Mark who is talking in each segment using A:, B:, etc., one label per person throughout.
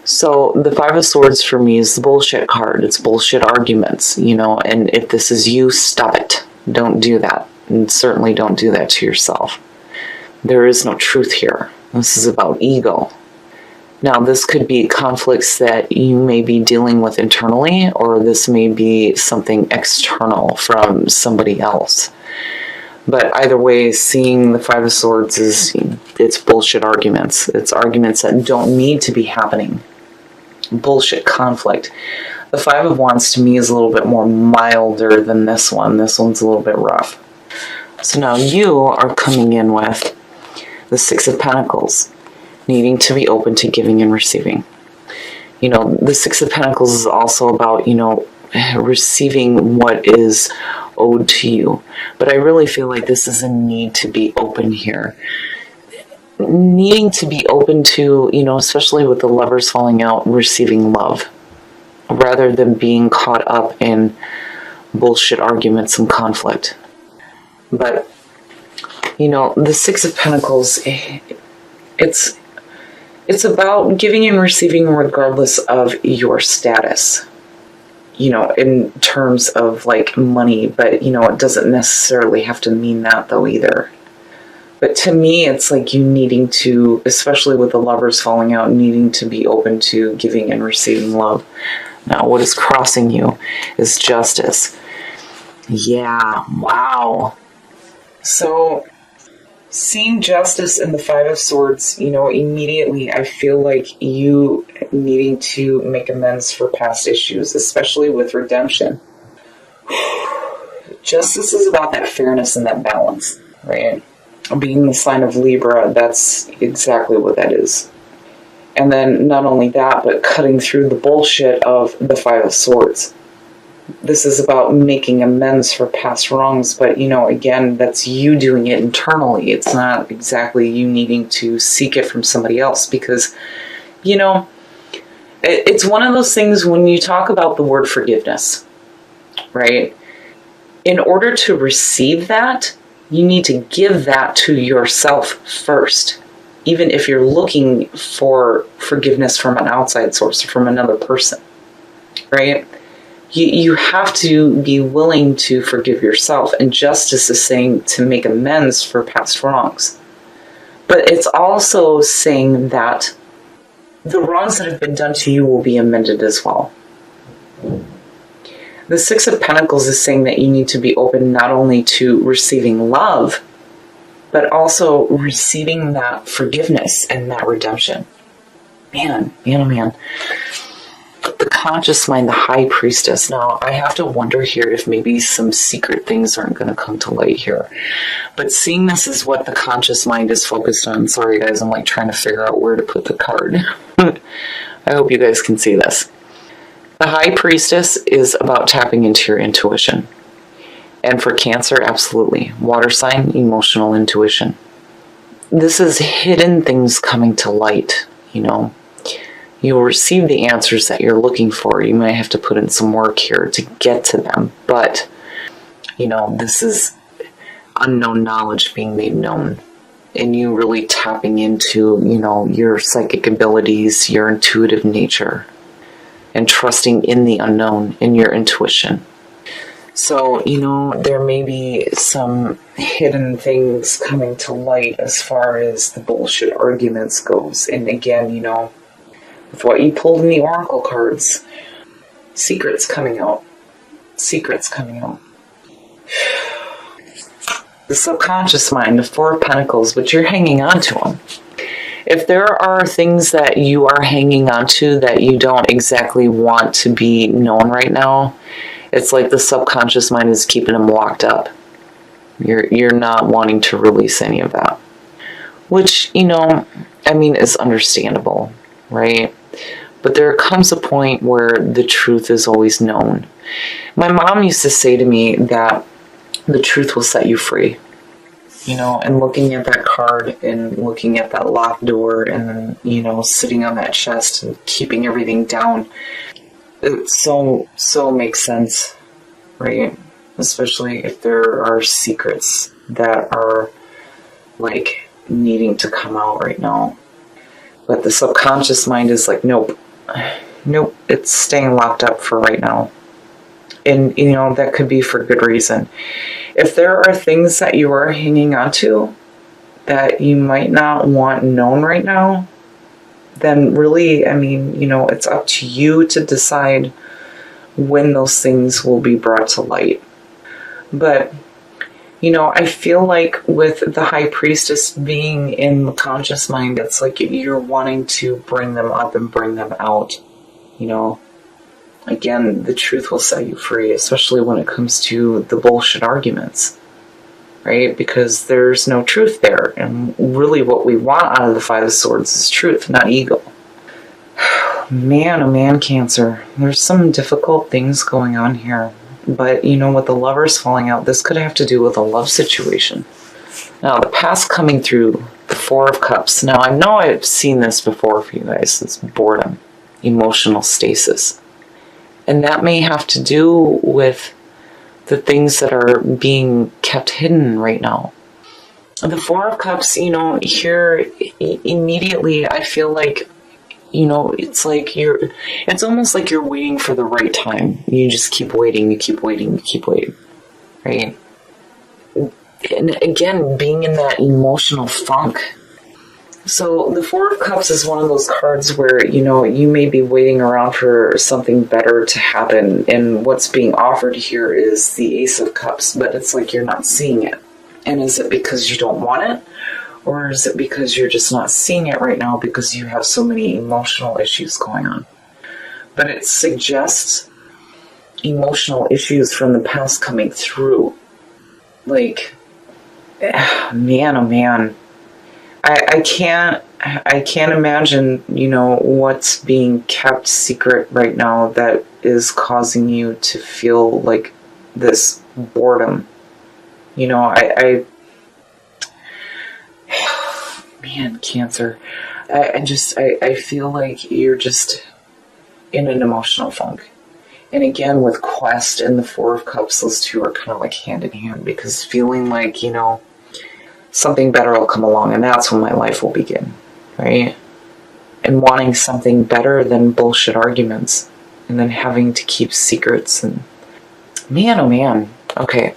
A: So the Five of Swords for me is the bullshit card. It's bullshit arguments, and if this is you, stop it. Don't do that. And certainly don't do that to yourself. There is no truth here. This is about ego. Now, this could be conflicts that you may be dealing with internally, or this may be something external from somebody else. But either way, seeing the Five of Swords it's bullshit arguments. It's arguments that don't need to be happening. Bullshit conflict. The Five of Wands to me is a little bit more milder than this one. This one's a little bit rough. So now you are coming in with the Six of Pentacles, needing to be open to giving and receiving. The Six of Pentacles is also about, receiving what is owed to you. But I really feel like this is a need to be open here. Needing to be open to, especially with the Lovers falling out, receiving love, rather than being caught up in bullshit arguments and conflict. But, the Six of Pentacles, it's about giving and receiving regardless of your status, in terms of like money, but it doesn't necessarily have to mean that though either. But to me, it's like you needing to, especially with the Lovers falling out, needing to be open to giving and receiving love. Now, what is crossing you is Justice. Yeah, wow. So, seeing Justice in the Five of Swords, immediately I feel like you needing to make amends for past issues, especially with redemption. Justice is about that fairness and that balance, right? Being the sign of Libra, that's exactly what that is. And then not only that, but cutting through the bullshit of the Five of Swords. This is about making amends for past wrongs, but, again, that's you doing it internally. It's not exactly you needing to seek it from somebody else because, it's one of those things when you talk about the word forgiveness, right? In order to receive that, you need to give that to yourself first, even if you're looking for forgiveness from an outside source or from another person, right? You have to be willing to forgive yourself. And Justice is saying to make amends for past wrongs. But it's also saying that the wrongs that have been done to you will be amended as well. The Six of Pentacles is saying that you need to be open not only to receiving love, but also receiving that forgiveness and that redemption. Man. The conscious mind, the High Priestess. Now, I have to wonder here if maybe some secret things aren't going to come to light here. But seeing this is what the conscious mind is focused on. Sorry, guys, I'm trying to figure out where to put the card. I hope you guys can see this. The High Priestess is about tapping into your intuition. And for Cancer, absolutely. Water sign, emotional intuition. This is hidden things coming to light, You'll receive the answers that you're looking for. You might have to put in some work here to get to them. But, this is unknown knowledge being made known. And you really tapping into, your psychic abilities, your intuitive nature. And trusting in the unknown, in your intuition. So, there may be some hidden things coming to light as far as the bullshit arguments goes. And again, with what you pulled in the Oracle cards, secrets coming out. The subconscious mind, the Four of Pentacles, but you're hanging on to them. If there are things that you are hanging on to that you don't exactly want to be known right now, it's like the subconscious mind is keeping them locked up. You're not wanting to release any of that. Which, is understandable, right? But there comes a point where the truth is always known. My mom used to say to me that the truth will set you free. And looking at that card and looking at that locked door and, sitting on that chest and keeping everything down, it so makes sense, right? Especially if there are secrets that are, needing to come out right now. But the subconscious mind is like, nope, Nope, it's staying locked up for right now. And, that could be for good reason. If there are things that you are hanging on to that you might not want known right now, then really, it's up to you to decide when those things will be brought to light. But, I feel like with the high priestess being in the conscious mind, it's like you're wanting to bring them up and bring them out. Again, the truth will set you free, especially when it comes to the bullshit arguments, right? Because there's no truth there. And really what we want out of the Five of Swords is truth, not ego. Man, oh man, Cancer. There's some difficult things going on here. But, with the Lovers falling out, this could have to do with a love situation. Now, the past coming through, the Four of Cups. Now, I know I've seen this before for you guys. It's boredom, emotional stasis. And that may have to do with the things that are being kept hidden right now. The Four of Cups, here immediately I feel like, it's almost like you're waiting for the right time. You just keep waiting, right? And again, being in that emotional funk. So the Four of Cups is one of those cards where, you may be waiting around for something better to happen, and what's being offered here is the Ace of Cups, but it's like you're not seeing it. And is it because you don't want it? Or is it because you're just not seeing it right now because you have so many emotional issues going on? But it suggests emotional issues from the past coming through. Like, man, oh man. I can't imagine, what's being kept secret right now that is causing you to feel like this boredom. Man, Cancer. I feel like you're just in an emotional funk. And again, with Quest and the Four of Cups, those two are kind of like hand in hand, because feeling like, something better will come along, and that's when my life will begin, right? And wanting something better than bullshit arguments, and then having to keep secrets, and man, oh man. Okay.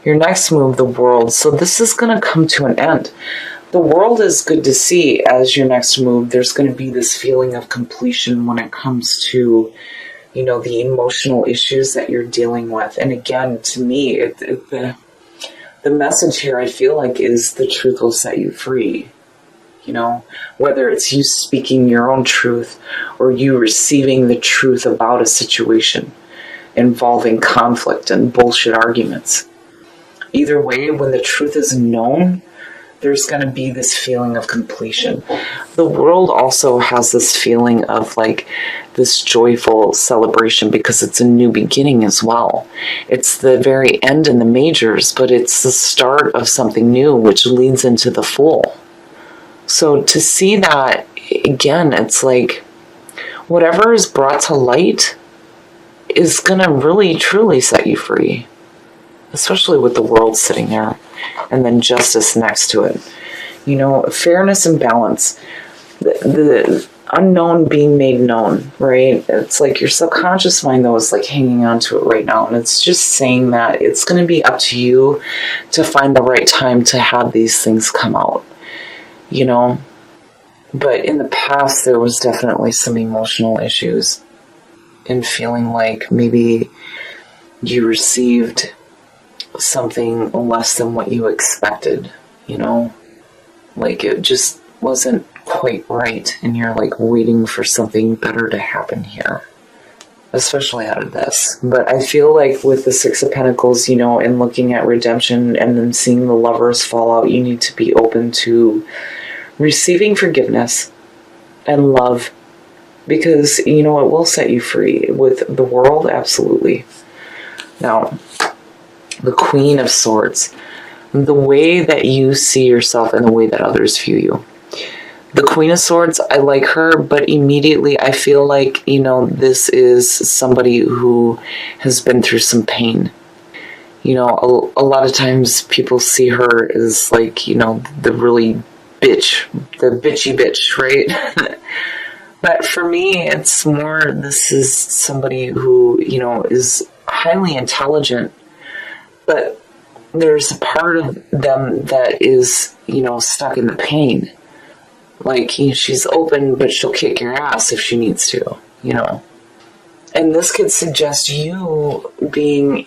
A: Your next move, the World. So this is going to come to an end. The World is good to see as your next move. There's going to be this feeling of completion when it comes to, the emotional issues that you're dealing with. And again, to me, the message here, I feel like, is the truth will set you free. Whether it's you speaking your own truth or you receiving the truth about a situation involving conflict and bullshit arguments. Either way, when the truth is known, there's going to be this feeling of completion. The World also has this feeling of like this joyful celebration because it's a new beginning as well. It's the very end in the majors, but it's the start of something new, which leads into the Fool. So to see that, again, it's like whatever is brought to light is going to really, truly set you free. Especially with the World sitting there, and then Justice next to it. Fairness and balance. The unknown being made known, right? It's like your subconscious mind, though, is like hanging on to it right now, and it's just saying that it's going to be up to you to find the right time to have these things come out, But in the past, there was definitely some emotional issues, and feeling like maybe you received something less than what you expected, like it just wasn't quite right, and you're like waiting for something better to happen here, especially out of this. But I feel like with the Six of Pentacles, and looking at redemption and then seeing the Lovers fall out, you need to be open to receiving forgiveness and love, because it will set you free. With the World, absolutely. Now, the Queen of Swords, the way that you see yourself and the way that others view you. The Queen of Swords, I like her, but immediately I feel like, this is somebody who has been through some pain. A lot of times people see her as like, the really bitchy bitch, right? But for me, it's more, this is somebody who, is highly intelligent, but there's a part of them that is, stuck in the pain. Like, she's open, but she'll kick your ass if she needs to, And this could suggest you being,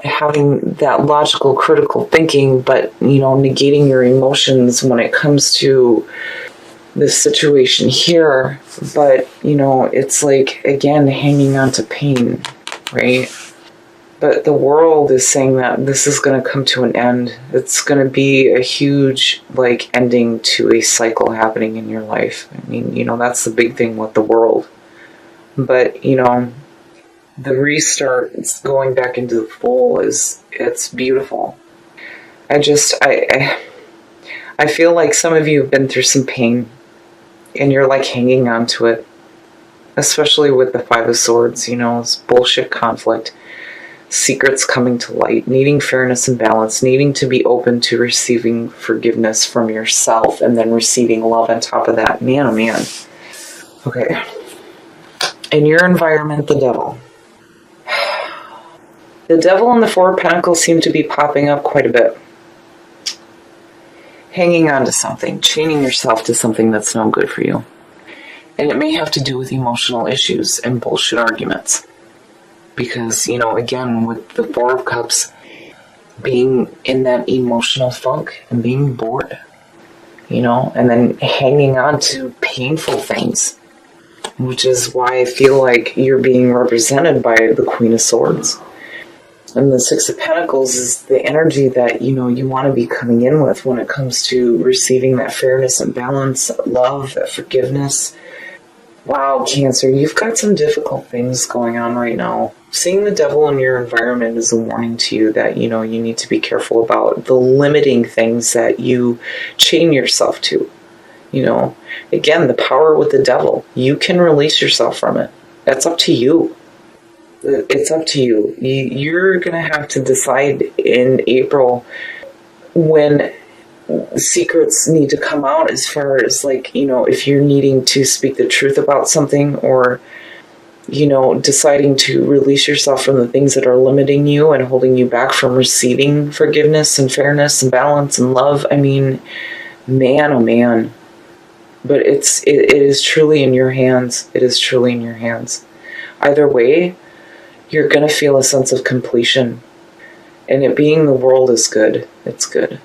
A: having that logical, critical thinking, but, negating your emotions when it comes to this situation here. But, it's like, again, hanging on to pain, right? But the world is saying that this is going to come to an end. It's going to be a huge, ending to a cycle happening in your life. I mean, that's the big thing with the world. But, the restart, it's going back into the full, it's beautiful. I feel like some of you have been through some pain, and you're, hanging on to it. Especially with the Five of Swords, it's bullshit conflict. Secrets coming to light, needing fairness and balance, needing to be open to receiving forgiveness from yourself, and then receiving love on top of that. Man, oh man. Okay. In your environment, the devil. The devil and the Four of Pentacles seem to be popping up quite a bit. Hanging on to something, chaining yourself to something that's no good for you. And it may have to do with emotional issues and bullshit arguments. Because, again, with the Four of Cups, being in that emotional funk and being bored, and then hanging on to painful things, which is why I feel like you're being represented by the Queen of Swords. And the Six of Pentacles is the energy that, you want to be coming in with when it comes to receiving that fairness and balance, that love, that forgiveness. Wow, Cancer, you've got some difficult things going on right now. Seeing the devil in your environment is a warning to you that, you need to be careful about the limiting things that you chain yourself to. Again, the power with the devil. You can release yourself from it. That's up to you. It's up to you. You're going to have to decide in April when secrets need to come out, as far as if you're needing to speak the truth about something, or deciding to release yourself from the things that are limiting you and holding you back from receiving forgiveness and fairness and balance and love. I mean, man, oh man. But it is truly in your hands. It is truly in your hands. Either way, you're going to feel a sense of completion. And it being the world is good. It's good.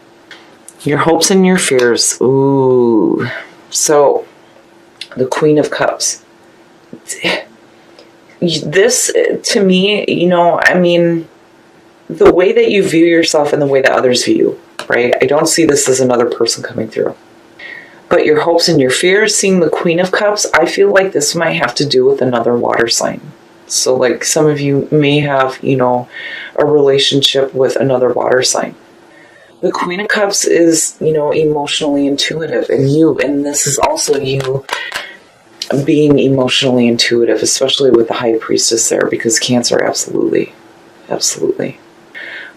A: Your hopes and your fears. Ooh. So, the Queen of Cups. This, to me, the way that you view yourself and the way that others view you, right? I don't see this as another person coming through. But your hopes and your fears, seeing the Queen of Cups, I feel like this might have to do with another water sign. So, some of you may have, a relationship with another water sign. The Queen of Cups is, emotionally intuitive, and this is also you being emotionally intuitive, especially with the High Priestess there, because Cancer, absolutely.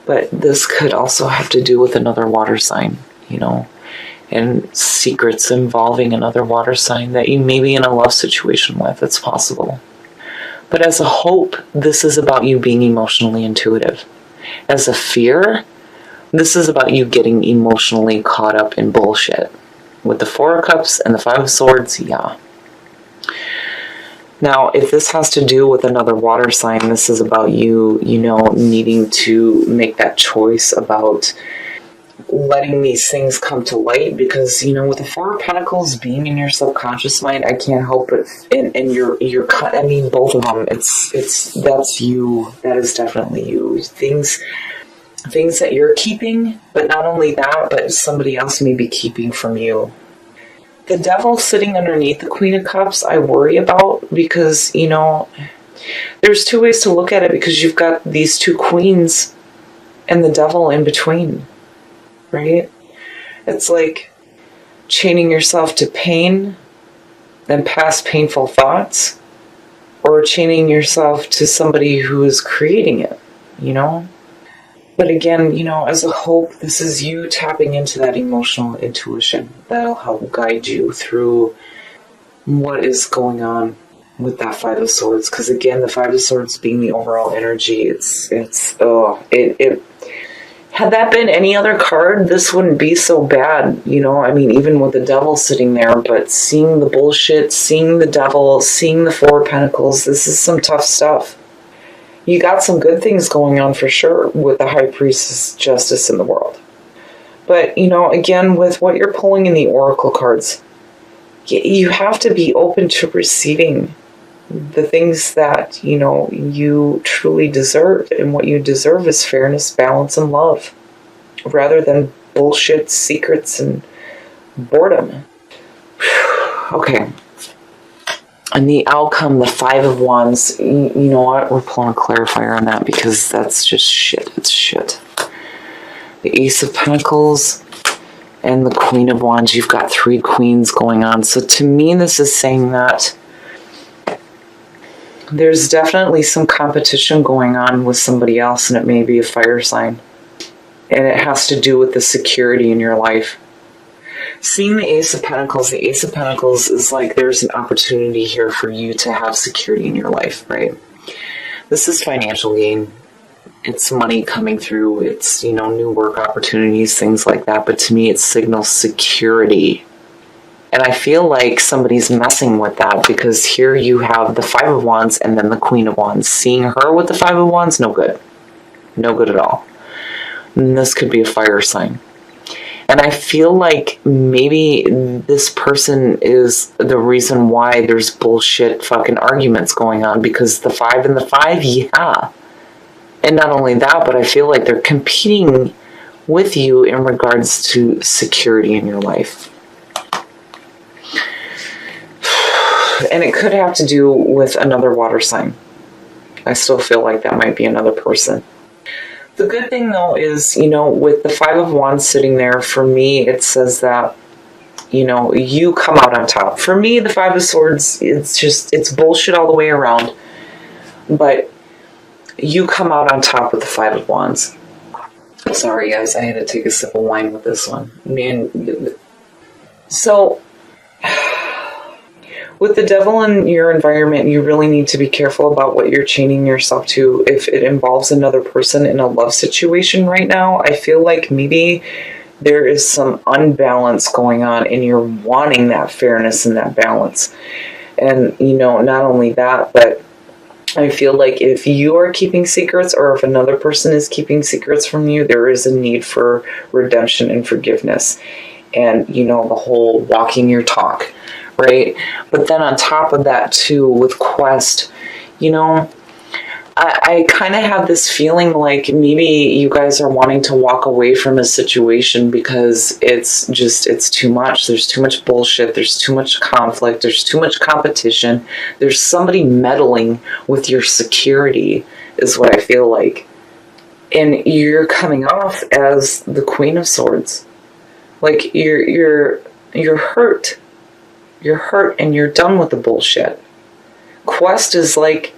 A: But this could also have to do with another water sign, and secrets involving another water sign that you may be in a love situation with. It's possible. But as a hope, this is about you being emotionally intuitive. As a fear, this is about you getting emotionally caught up in bullshit. With the Four of Cups and the Five of Swords, yeah. Now, if this has to do with another water sign, this is about you, needing to make that choice about letting these things come to light, because, with the Four of Pentacles being in your subconscious mind, I can't help it. And you're both of them, that's you. That is definitely you. Things that you're keeping, but not only that, but somebody else may be keeping from you. The devil sitting underneath the Queen of Cups, I worry about, because, there's two ways to look at it, because you've got these two queens and the devil in between, right? It's like chaining yourself to pain and past painful thoughts, or chaining yourself to somebody who is creating it, But again, as a hope, this is you tapping into that emotional intuition that'll help guide you through what is going on with that Five of Swords? Because again, the Five of Swords being the overall energy, it had that been any other card, this wouldn't be so bad, you know? I mean, even with the Devil sitting there, but seeing the bullshit, seeing the Devil, seeing the Four of Pentacles, this is some tough stuff. You got some good things going on for sure with the High Priestess, Justice in the World. But, you know, again, with what you're pulling in the Oracle cards, you have to be open to receiving the things that, you know, you truly deserve. And what you deserve is fairness, balance, and love, rather than bullshit, secrets, and boredom. Okay. And the outcome, the Five of Wands, you know what? We're pulling a clarifier on that because that's just shit. It's shit. The Ace of Pentacles and the Queen of Wands. You've got three queens going on. So to me, this is saying that there's definitely some competition going on with somebody else, and it may be a fire sign. And it has to do with the security in your life. Seeing the Ace of Pentacles is like there's an opportunity here for you to have security in your life, right? This is financial gain. It's money coming through. It's, you know, new work opportunities, things like that. But to me, it signals security. And I feel like somebody's messing with that because here you have the Five of Wands and then the Queen of Wands. Seeing her with the Five of Wands, no good. No good at all. And this could be a fire sign. And I feel like maybe this person is the reason why there's bullshit fucking arguments going on, because the 5 and the 5, yeah. And not only that, but I feel like they're competing with you in regards to security in your life. And it could have to do with another water sign. I still feel like that might be another person. The good thing, though, is, you know, with the Five of Wands sitting there, for me, it says that, you know, you come out on top. For me, the Five of Swords, it's bullshit all the way around. But you come out on top with the Five of Wands. Sorry, guys, I had to take a sip of wine with this one. Man, so with the Devil in your environment, you really need to be careful about what you're chaining yourself to. If it involves another person in a love situation right now, I feel like maybe there is some unbalance going on and you're wanting that fairness and that balance. And, you know, not only that, but I feel like if you are keeping secrets or if another person is keeping secrets from you, there is a need for redemption and forgiveness. And, you know, the whole walking your talk. Right? But then on top of that too, with Quest, you know, I kind of have this feeling like maybe you guys are wanting to walk away from a situation because it's too much. There's too much bullshit. There's too much conflict. There's too much competition. There's somebody meddling with your security is what I feel like. And you're coming off as the Queen of Swords. Like you're hurt. You're hurt and you're done with the bullshit. Quest is like,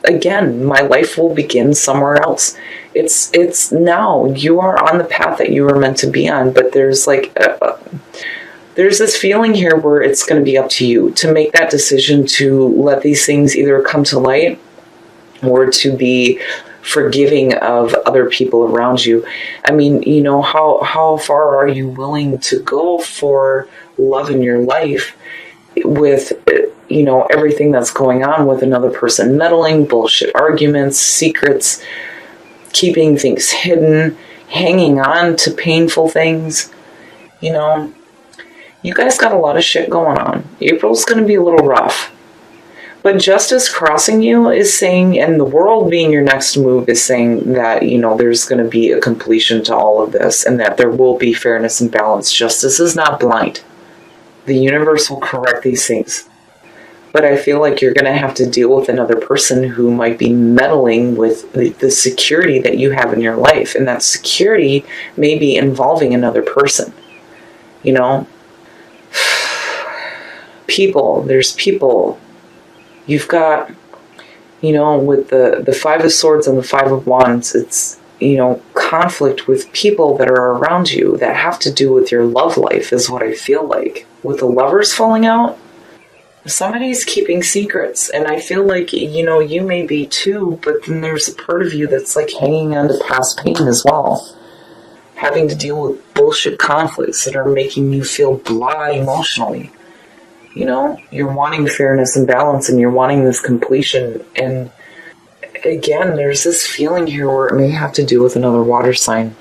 A: again, my life will begin somewhere else. It's now. You are on the path that you were meant to be on, but there's like, there's this feeling here where it's going to be up to you to make that decision to let these things either come to light or to be forgiving of other people around you. I mean, you know, how far are you willing to go for love in your life with, you know, everything that's going on with another person meddling, bullshit arguments, secrets, keeping things hidden, hanging on to painful things. You know, you guys got a lot of shit going on. April's going to be a little rough. But Justice crossing you is saying, and the world being your next move is saying that, you know, there's going to be a completion to all of this and that there will be fairness and balance. Justice is not blind. The universe will correct these things. But I feel like you're going to have to deal with another person who might be meddling with the security that you have in your life. And that security may be involving another person. You know? People. There's people. You've got, you know, with the Five of Swords and the Five of Wands, it's, you know, conflict with people that are around you that have to do with your love life is what I feel like. With the Lovers falling out, Somebody's keeping secrets, and I feel like, you may be too, but then there's a part of you that's like hanging on to past pain as well. Having to deal with bullshit conflicts that are making you feel blah emotionally. You're wanting fairness and balance, and you're wanting this completion, and again, there's this feeling here where it may have to do with another water sign.